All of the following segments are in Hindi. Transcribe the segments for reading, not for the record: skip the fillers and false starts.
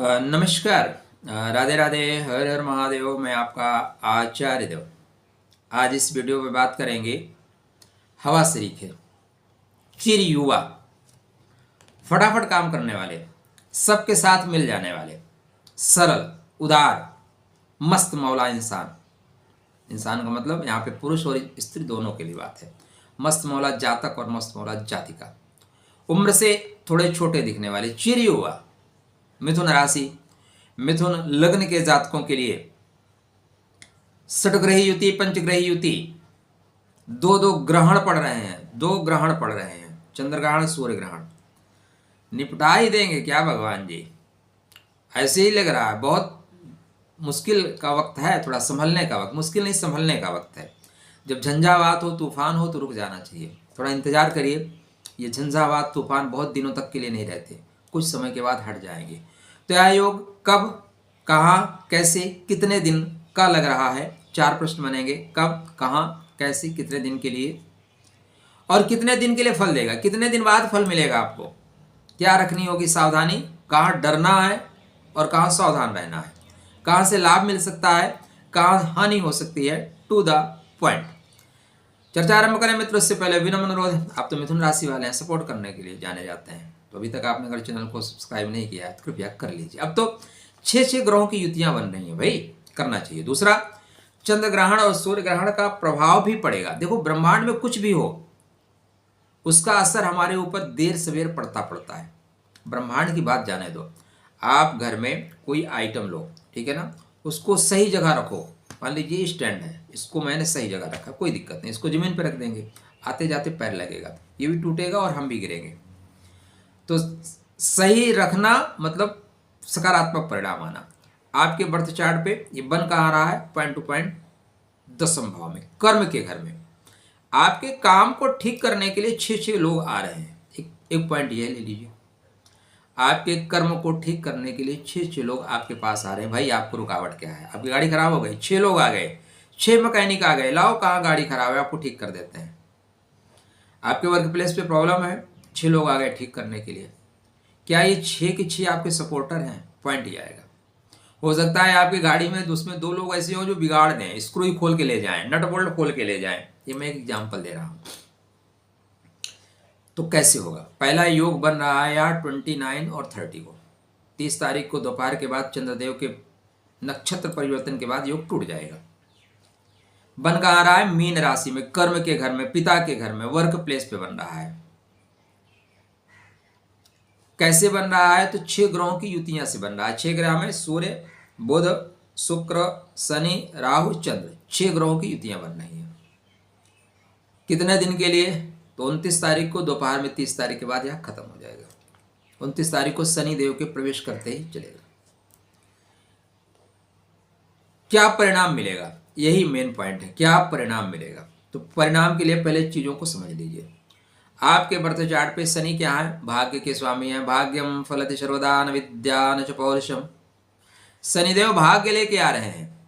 नमस्कार। राधे राधे, हर हर महादेव। मैं आपका आचार्य देव। आज इस वीडियो में बात करेंगे हवा शरीक चिर युवा, फटाफट काम करने वाले, सबके साथ मिल जाने वाले, सरल, उदार, मस्त मौला इंसान। इंसान का मतलब यहाँ पे पुरुष और स्त्री दोनों के लिए बात है। मस्त मौला जातक और मस्त मौला जातिका। उम्र से थोड़े छोटे दिखने वाले चिर युवा, मिथुन राशि, मिथुन लग्न के जातकों के लिए षटग्रही युति, पंचग्रही युति, दो ग्रहण पड़ रहे हैं, दो ग्रहण पड़ रहे हैं, चंद्र ग्रहण, सूर्य ग्रहण। निपटा ही देंगे क्या भगवान जी, ऐसे ही लग रहा है। बहुत मुश्किल का वक्त है, थोड़ा संभलने का वक्त, मुश्किल नहीं संभलने का वक्त है। जब झंझावात हो, तूफान हो तो रुक जाना चाहिए, थोड़ा इंतजार करिए। ये झंझावात तूफान बहुत दिनों तक के लिए नहीं रहते, कुछ समय के बाद हट जाएंगे। तो यह योग कब, कहाँ, कैसे, कितने दिन का लग रहा है, 4 प्रश्न बनेंगे। कब, कहाँ, कैसे, कितने दिन के लिए और कितने दिन के लिए फल देगा, कितने दिन बाद फल मिलेगा आपको, क्या रखनी होगी सावधानी, कहाँ डरना है और कहाँ सावधान रहना है, कहाँ से लाभ मिल सकता है, कहाँ हानि हो सकती है। To the point. चर्चा आरंभ करें मित्रों, इससे पहले विनम्र अनुरोध, आप तो मिथुन राशि वाले हैं, सपोर्ट करने के लिए जाने जाते हैं, तो अभी तक आपने अगर चैनल को सब्सक्राइब नहीं किया है तो कृपया कर लीजिए। अब तो 6 ग्रहों की युतियां बन रही हैं भाई, करना चाहिए। दूसरा, चंद्र ग्रहण और सूर्य ग्रहण का प्रभाव भी पड़ेगा। देखो, ब्रह्मांड में कुछ भी हो उसका असर हमारे ऊपर देर सवेर पड़ता है। ब्रह्मांड की बात जाने दो। आप घर में कोई आइटम लो, ठीक है ना, उसको सही जगह रखो। मान लीजिए स्टैंड है, इसको मैंने सही जगह रखा, कोई दिक्कत नहीं, इसको जमीन पर रख देंगे, आते जाते पैर लगेगा, ये भी टूटेगा और हम भी गिरेंगे। तो सही रखना मतलब सकारात्मक परिणाम आना। आपके बर्थ चार्ट पे ये बन कहाँ रहा है, पॉइंट टू पॉइंट 10वें भाव में, कर्म के घर में। आपके काम को ठीक करने के लिए 6 लोग आ रहे हैं। एक पॉइंट ये ले लीजिए, आपके कर्म को ठीक करने के लिए 6 लोग आपके पास आ रहे हैं। भाई आपको रुकावट क्या है, आपकी गाड़ी खराब हो गई, 6 लोग आ गए, 6 मैकेनिक आ गए, लाओ कहाँ गाड़ी खराब है, आपको ठीक कर देते हैं। आपके वर्क प्लेस पे प्रॉब्लम है, 6 लोग आ गए ठीक करने के लिए। क्या ये 6 के 6 आपके सपोर्टर हैं? पॉइंट ये आएगा। हो सकता है आपकी गाड़ी में उसमें 2 लोग ऐसे हो जो बिगाड़ दें, स्क्रू ही खोल के ले जाएं, नट बोल्ट खोल के ले जाएं। ये मैं एक एग्जाम्पल दे रहा हूं। तो कैसे होगा? पहला योग बन रहा है यार 29 और 30 को, 30 तारीख को दोपहर के बाद चंद्रदेव के नक्षत्र परिवर्तन के बाद योग टूट जाएगा। बन कहाँ रहा है? मीन राशि में, कर्म के घर में, पिता के घर में, वर्क प्लेस पे बन रहा है। कैसे बन रहा है? तो 6 ग्रहों की युतियां से बन रहा है। 6 ग्रह में सूर्य, बुध, शुक्र, शनि, राहु, चंद्र, 6 ग्रहों की युतियां बन रही हैं। कितने दिन के लिए? तो 29 तारीख को दोपहर में, 30 तारीख के बाद यह खत्म हो जाएगा। 29 तारीख को शनि देव के प्रवेश करते ही चलेगा। क्या परिणाम मिलेगा, यही मेन पॉइंट है, क्या परिणाम मिलेगा। तो परिणाम के लिए पहले चीजों को समझ लीजिए। आपके बर्थ चार्ट पे शनि क्या है? भाग्य के स्वामी है। भाग्यम फलति सर्वदा न विद्या न च पौरुषम। शनिदेव भाग्य लेके आ रहे हैं।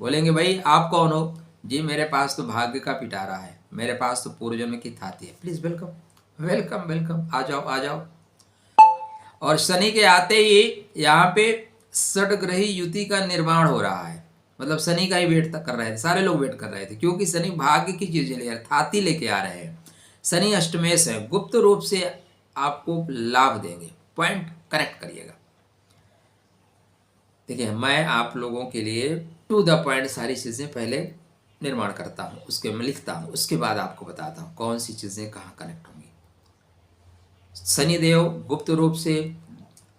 बोलेंगे भाई आप कौन हो? जी मेरे पास तो भाग्य का पिटारा है, मेरे पास तो पूर्वजन्म की थाती है। प्लीज वेलकम वेलकम वेलकम, आ जाओ आ जाओ। और शनि के आते ही यहाँ पे षटग्रही युति का निर्माण हो रहा है। मतलब शनि का ही वेट कर रहे थे, सारे लोग वेट कर रहे थे, क्योंकि शनि भाग्य की चीजें ले थाती लेके आ रहे हैं। शनि अष्टमेश है, गुप्त रूप से आपको लाभ देंगे। पॉइंट करेक्ट करिएगा। देखिए, मैं आप लोगों के लिए टू द पॉइंट सारी चीज़ें पहले निर्माण करता हूँ, उसके मैं लिखता हूँ, उसके बाद आपको बताता हूँ कौन सी चीज़ें कहाँ कनेक्ट होंगी। शनिदेव गुप्त रूप से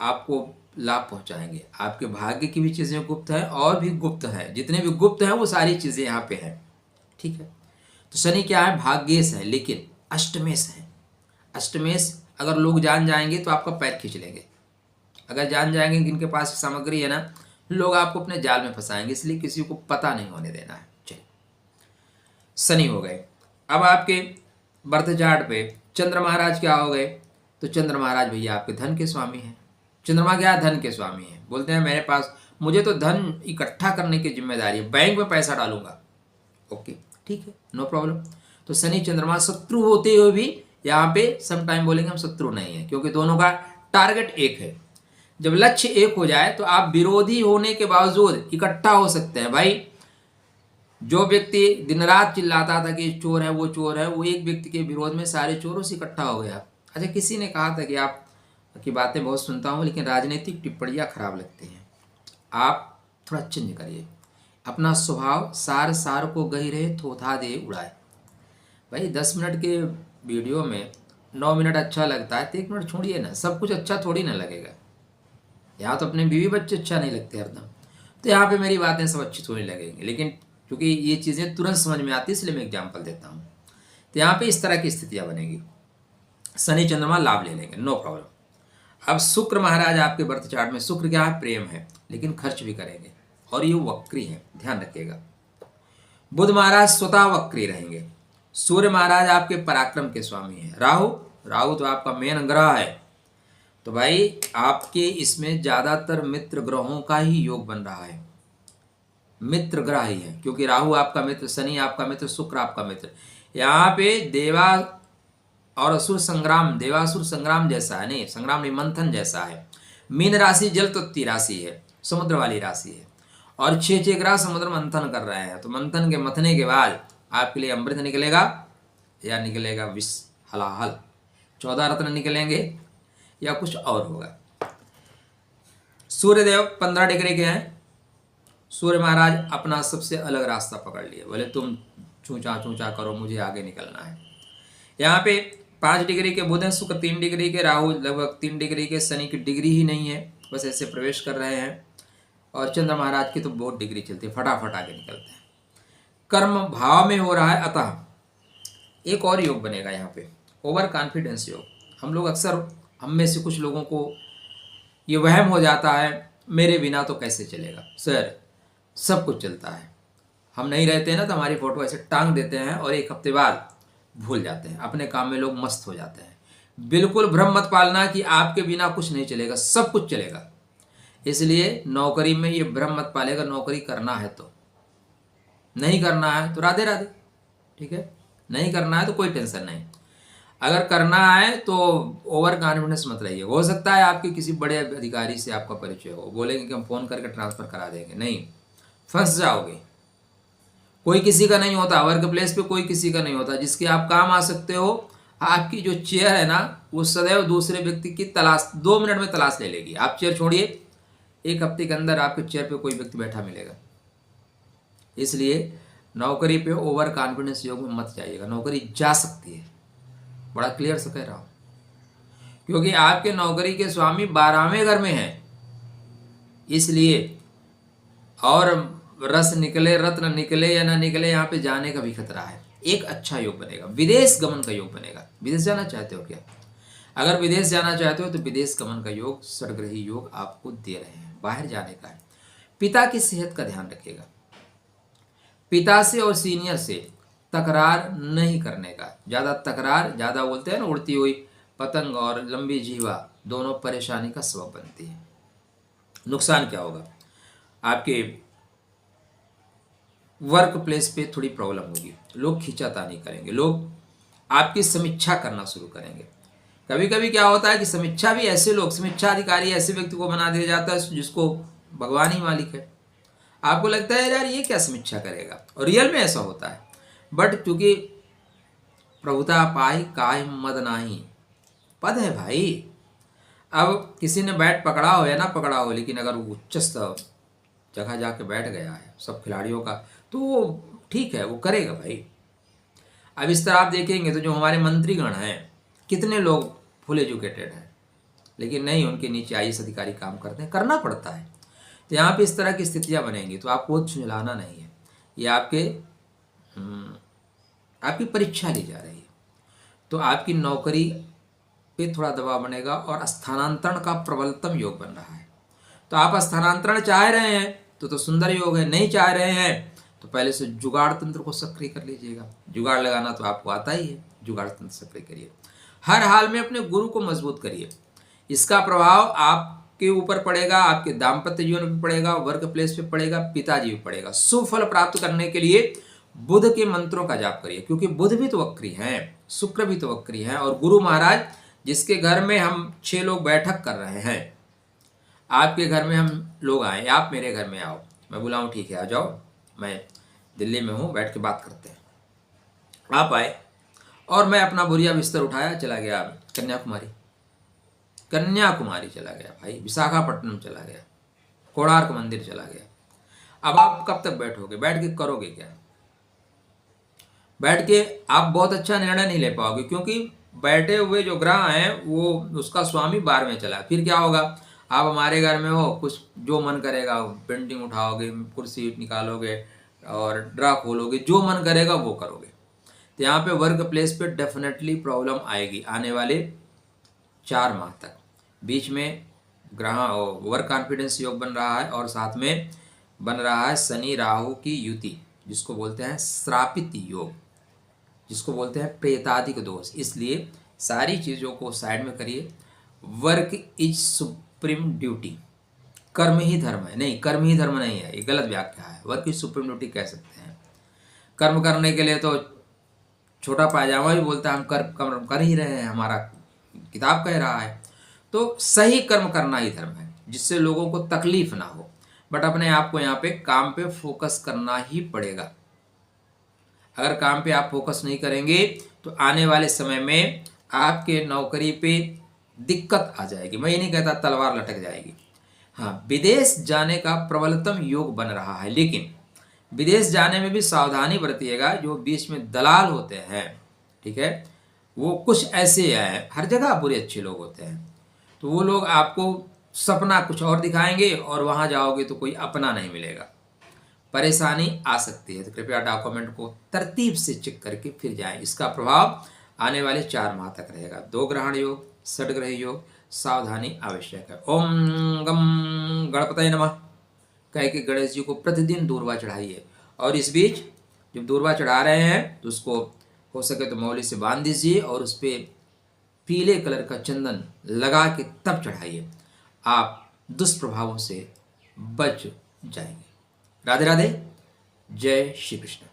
आपको लाभ पहुँचाएंगे। आपके भाग्य की भी चीज़ें गुप्त हैं और भी गुप्त हैं, जितने भी गुप्त हैं वो सारी चीज़ें यहाँ पे हैं। ठीक है, तो शनि क्या है? भाग्येश है, लेकिन अष्टमेश है। अष्टमेश अगर लोग जान जाएंगे तो आपका पैर खींच लेंगे। अगर जान जाएंगे कि इनके पास सामग्री है ना, लोग आपको अपने जाल में फंसाएंगे, इसलिए किसी को पता नहीं होने देना है। चलिए, शनि हो गए। अब आपके बर्थ चार्ट पे चंद्र महाराज क्या हो गए? तो चंद्र महाराज भैया आपके धन के स्वामी हैं। चंद्रमा क्या? धन के स्वामी हैं। बोलते हैं मेरे पास, मुझे तो धन इकट्ठा करने की जिम्मेदारी है, बैंक में पैसा डालूंगा। ओके ठीक है, नो प्रॉब्लम। तो शनि चंद्रमा शत्रु होते हुए भी यहाँ पे समटाइम बोलेंगे हम शत्रु नहीं है, क्योंकि दोनों का टारगेट एक है। जब लक्ष्य एक हो जाए तो आप विरोधी होने के बावजूद इकट्ठा हो सकते हैं। भाई जो व्यक्ति दिन रात चिल्लाता था कि चोर है वो चोर है, वो एक व्यक्ति के विरोध में सारे चोरों से इकट्ठा हो गया। अच्छा, किसी ने कहा था कि आप की बातें बहुत सुनता हूँ लेकिन राजनीतिक टिप्पणियाँ खराब लगती हैं, आप थोड़ा चेंज करिए अपना स्वभाव। सार सार को गही रहे थोथा दे उड़ाए। भाई 10 मिनट के वीडियो में 9 मिनट अच्छा लगता है तो 1 मिनट छोड़िए ना, सब कुछ अच्छा थोड़ी ना लगेगा। यहाँ तो अपने बीवी बच्चे अच्छा नहीं लगते हरदम, तो यहाँ पे मेरी बातें सब अच्छी थोड़ी लगेंगी, लेकिन क्योंकि ये चीज़ें तुरंत समझ में आती है इसलिए मैं एग्जाम्पल देता हूँ। तो यहाँ पे इस तरह की स्थितियाँ बनेगी। शनि चंद्रमा लाभ ले लेंगे, नो प्रॉब्लम। अब शुक्र महाराज आपके बर्थ चार्ट में, शुक्र क्या है, प्रेम है, लेकिन खर्च भी करेंगे और ये वक्री है, ध्यान रखिएगा। बुध महाराज स्वतः वक्री रहेंगे। सूर्य महाराज आपके पराक्रम के स्वामी हैं। राहु, राहु तो आपका मेन ग्रह है, तो भाई आपके इसमें ज्यादातर मित्र ग्रहों का ही योग बन रहा है, मित्र ग्रह ही है, क्योंकि राहु आपका मित्र, शनि आपका मित्र, शुक्र आपका मित्र। यहाँ पे देवा और असुर संग्राम, देवासुर संग्राम जैसा है, नहीं संग्राम नहीं, मंथन जैसा है। मीन राशि जल तत्व राशि है, समुद्र वाली राशि है, और 6 ग्रह समुद्र मंथन कर रहे हैं। तो मंथन के मथने के बाद आपके लिए अमृत निकलेगा या निकलेगा विष हलाहल, 14 रत्न निकलेंगे या कुछ और होगा। सूर्यदेव 15 डिग्री के हैं। सूर्य महाराज अपना सबसे अलग रास्ता पकड़ लिए, बोले तुम चूचा चूचा करो, मुझे आगे निकलना है। यहाँ पे 5 डिग्री के बुध हैं, शुक्र 3 डिग्री के, राहु लगभग 3 डिग्री के, शनि की डिग्री ही नहीं है, बस ऐसे प्रवेश कर रहे हैं। और चंद्र महाराज की तो बहुत डिग्री चलती है, फटाफट आगे निकलते हैं। कर्म भाव में हो रहा है, अतः एक और योग बनेगा यहाँ पे, ओवर कॉन्फिडेंस योग। हम लोग अक्सर, हम में से कुछ लोगों को ये वहम हो जाता है मेरे बिना तो कैसे चलेगा सर, सब कुछ चलता है। हम नहीं रहते हैं ना तो हमारी फोटो ऐसे टांग देते हैं और 1 हफ्ते बाद भूल जाते हैं, अपने काम में लोग मस्त हो जाते हैं। बिल्कुल भ्रम मत पालना कि आपके बिना कुछ नहीं चलेगा, सब कुछ चलेगा। इसलिए नौकरी में ये भ्रम मत पालेगा, नौकरी करना है तो, नहीं करना है तो राधे राधे, ठीक है, नहीं करना है तो कोई टेंशन नहीं। अगर करना है तो ओवर कॉन्फिडेंस मत रहिए। हो सकता है आपके किसी बड़े अधिकारी से आपका परिचय हो, बोलेंगे कि हम फ़ोन करके ट्रांसफ़र करा देंगे, नहीं, फंस जाओगे। कोई किसी का नहीं होता, वर्क प्लेस पे कोई किसी का नहीं होता। जिसके आप काम आ सकते हो, आपकी जो चेयर है ना, वो सदैव दूसरे व्यक्ति की तलाश, 2 मिनट में तलाश ले लेगी। आप चेयर छोड़िए, 1 हफ्ते के अंदर आपके चेयर पे कोई व्यक्ति बैठा मिलेगा। इसलिए नौकरी पे ओवर कॉन्फिडेंस योग में मत जाइएगा, नौकरी जा सकती है, बड़ा क्लियर से कह रहा हूँ, क्योंकि आपके नौकरी के स्वामी 12वें घर में हैं। इसलिए और रस निकले, रत्न निकले या ना निकले, यहाँ पे जाने का भी खतरा है। एक अच्छा योग बनेगा, विदेश गमन का योग बनेगा। विदेश जाना चाहते हो क्या? अगर विदेश जाना चाहते हो तो विदेश गमन का योग, षडग्रही योग आपको दे रहे हैं, बाहर जाने का है। पिता की सेहत का ध्यान रखिएगा, पिता से और सीनियर से तकरार नहीं करने का। ज़्यादा तकरार, ज़्यादा बोलते हैं ना, उड़ती हुई पतंग और लंबी जीवा दोनों परेशानी का सबब बनती है। नुकसान क्या होगा? आपके वर्क प्लेस पे थोड़ी प्रॉब्लम होगी, लोग खींचातानी करेंगे, लोग आपकी समीक्षा करना शुरू करेंगे। कभी कभी क्या होता है कि समीक्षा भी ऐसे लोग, समीक्षा अधिकारी ऐसे व्यक्ति को बना दिया जाता है जिसको भगवान ही मालिक है। आपको लगता है यार ये क्या समीक्षा करेगा, और रियल में ऐसा होता है। बट चूंकि प्रभुता पाई काय मद नाही, पद है भाई। अब किसी ने बैट पकड़ा हो या ना पकड़ा हो, लेकिन अगर वो उच्चस्थ जगह जाके बैठ गया है सब खिलाड़ियों का, तो वो ठीक है, वो करेगा भाई। अब इस तरह आप देखेंगे तो जो हमारे मंत्रीगण हैं, कितने लोग फुल एजुकेटेड हैं, लेकिन नहीं, उनके नीचे IAS अधिकारी काम करते हैं, करना पड़ता है। तो यहाँ पे इस तरह की स्थितियाँ बनेंगी, तो आपको झुंझलाना नहीं है, ये आपकी परीक्षा ली जा रही है। तो आपकी नौकरी पे थोड़ा दबाव बनेगा और स्थानांतरण का प्रबलतम योग बन रहा है। तो आप स्थानांतरण चाह रहे हैं तो सुंदर योग है, नहीं चाह रहे हैं तो पहले से जुगाड़ तंत्र को सक्रिय कर लीजिएगा। जुगाड़ लगाना तो आपको आता ही है, जुगाड़ तंत्र सक्रिय करिए। हर हाल में अपने गुरु को मजबूत करिए, इसका प्रभाव आपके ऊपर पड़ेगा, आपके दाम्पत्य जीवन पे पड़ेगा, वर्क प्लेस पे पड़ेगा, पिताजी पे पड़ेगा। सुफल प्राप्त करने के लिए बुध के मंत्रों का जाप करिए, क्योंकि बुध भी तो वक्री हैं, शुक्र भी तो वक्री हैं, और गुरु महाराज जिसके घर में हम 6 लोग बैठक कर रहे हैं, आपके घर में हम लोग आए, आप मेरे घर में आओ, मैं बुलाऊं ठीक है आ जाओ, मैं दिल्ली में हूँ, बैठ के बात करते हैं। आप आए और मैं अपना बोरिया बिस्तर उठाया, चला गया कन्याकुमारी। कन्याकुमारी चला गया भाई, विशाखापट्टनम चला गया, कोणार्क मंदिर चला गया। अब आप कब तक बैठोगे? बैठ के करोगे क्या? बैठ के आप बहुत अच्छा निर्णय नहीं ले पाओगे, क्योंकि बैठे हुए जो ग्रह हैं वो उसका स्वामी 12 में चला। फिर क्या होगा? आप हमारे घर में हो, कुछ जो मन करेगा, पेंटिंग उठाओगे, कुर्सी निकालोगे और ड्रा खोलोगे, जो मन करेगा वो करोगे। तो यहाँ पे वर्क प्लेस पे डेफिनेटली प्रॉब्लम आएगी आने वाले 4 माह तक। बीच में ग्रह वर्क कॉन्फिडेंस योग बन रहा है और साथ में बन रहा है शनि राहु की युति, जिसको बोलते हैं श्रापित योग, जिसको बोलते हैं प्रेतादिक दोष। इसलिए सारी चीज़ों को साइड में करिए। वर्क इज सुप्रीम ड्यूटी, कर्म ही धर्म है, नहीं कर्म ही धर्म नहीं है, ये गलत व्याख्या है। वर्क इज सुप्रीम ड्यूटी कह सकते हैं। कर्म करने के लिए तो छोटा पायजामा भी बोलता है हम कर्म कर ही रहे हैं, हमारा किताब कह रहा है। तो सही कर्म करना ही धर्म है, जिससे लोगों को तकलीफ ना हो। बट अपने आप को यहाँ पे काम पे फोकस करना ही पड़ेगा। अगर काम पे आप फोकस नहीं करेंगे तो आने वाले समय में आपके नौकरी पे दिक्कत आ जाएगी। मैं ये नहीं कहता तलवार लटक जाएगी। हाँ, विदेश जाने का प्रबलतम योग बन रहा है, लेकिन विदेश जाने में भी सावधानी बरतिएगा। जो बीच में दलाल होते हैं, ठीक है, वो कुछ ऐसे हैं, हर जगह बुरे अच्छे लोग होते हैं, तो वो लोग आपको सपना कुछ और दिखाएंगे और वहाँ जाओगे तो कोई अपना नहीं मिलेगा, परेशानी आ सकती है। तो कृपया डॉक्यूमेंट को तरतीब से चेक करके फिर जाएं। इसका प्रभाव आने वाले 4 माह तक रहेगा। 2 ग्रहण योग, 6 ग्रह योग, सावधानी आवश्यक है। ओम गम गणपतये नमः कह के गणेश जी को प्रतिदिन दूर्वा चढ़ाइए। और इस बीच जब दूर्वा चढ़ा रहे हैं तो उसको हो सके तो मौली से बांध दीजिए और उस पर पीले कलर का चंदन लगा के तब चढ़ाइए। आप दुष्प्रभावों से बच जाएंगे। राधे राधे, जय श्री कृष्ण।